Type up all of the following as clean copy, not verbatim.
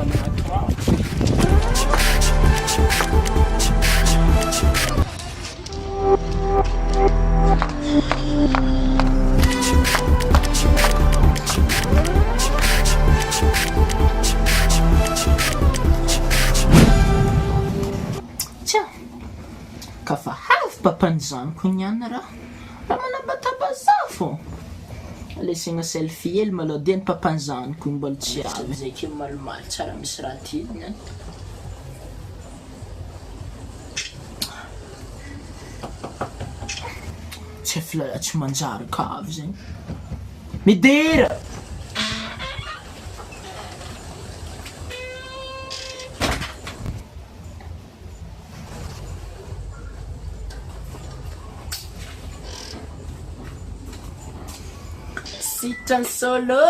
Kafa havy papanjanoko niany raha manabatabazafo lesegna selfie hely malôha dia ny papanjanoko mbola tsy avy zay ke malimaly tsara misy raha tiliny any tsy efla tsy manjary ka avy zegny midira Sitrany solo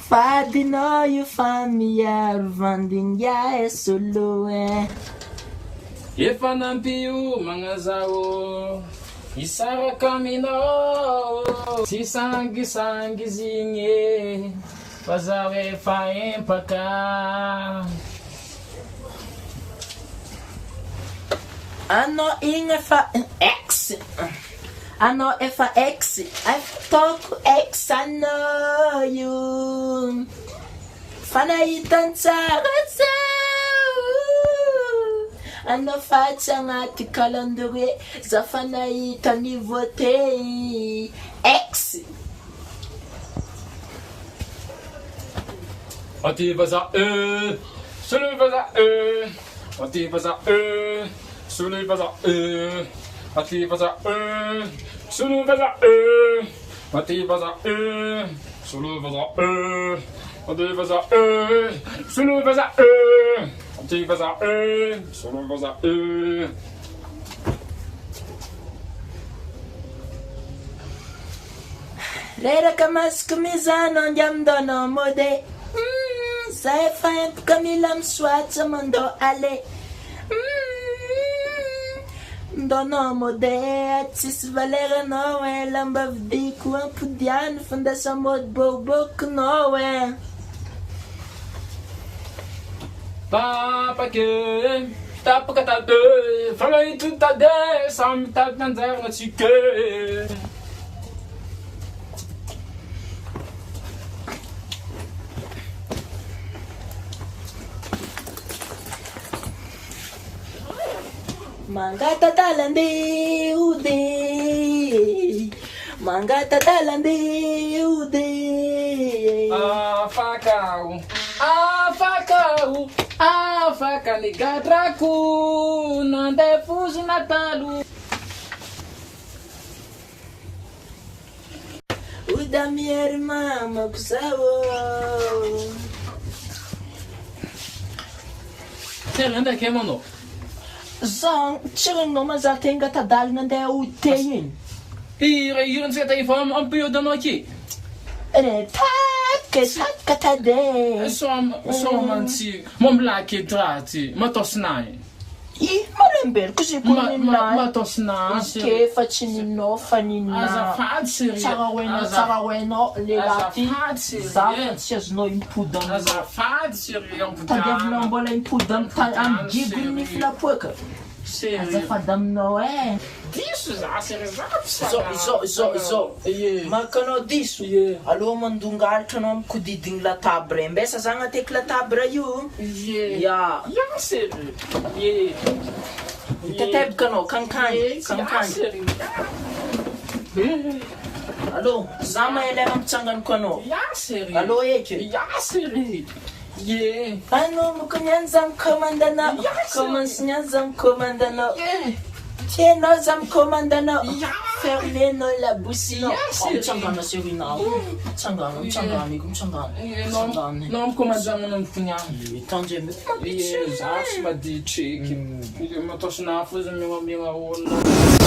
fadinao io fa miaro vandinga solo efa nampio magnazao isaraka aminao tsy sangisangy zigny fa zaho efa empaka anao igny efa ex anao efa ex ataoko ex anao io fa nahitany tsara zao anao fa tsy agnaty calendrier za fa nahita nouveauté ex aty vaza solo vaza aty vaza solo vaza aty vaza solo vaza aty vaza solo vaza aty vaza solo vaza aty vaza solo vaza reraka masoko mizano andiamdonao mode za efa empaka mila misoatsa mandao ale ndonao mode tsisy valeranao lamba vidiko ampodiany fandasa mode bobokinao tapake tapaka tade fagahito tade samy mitady nanjarana tsike mangata talande ude mangata talande ude afakao afakao afaka ligadrako nandefuzy natalo uda miery mamako zao tena ndake manao zan tsigninao mazaha tenga tadalina andeha hoteny iny irany tsy ta efa ampiodanao aky tapka tade somantsy mamlaky etraty matosinahy marembeloko zay koninay matosinazy ke fa tsy ninao fa ninaa azafady sérieux tsara hoenao lehilahy ty za tsy azonao impody azafady sérieux tadiavinao mbola impody amy gibony nifilapoaka azafady aminao diso za sérieux zao makanao diso aloha mandongalitra anao amikodigny latable ray mbesa za agnateky latable io ya sérieux tetebaka anao kankany allo za mahelera ampitsanganiko anao allo eky anao moko niany za micommande anao commence niany za micommande anao tienao za micommande anao fermenao la bousinao mitsangana serinao mitsangana non micommandana mifoniany tandremy za tsy maditreky matosina fo izy miagna olona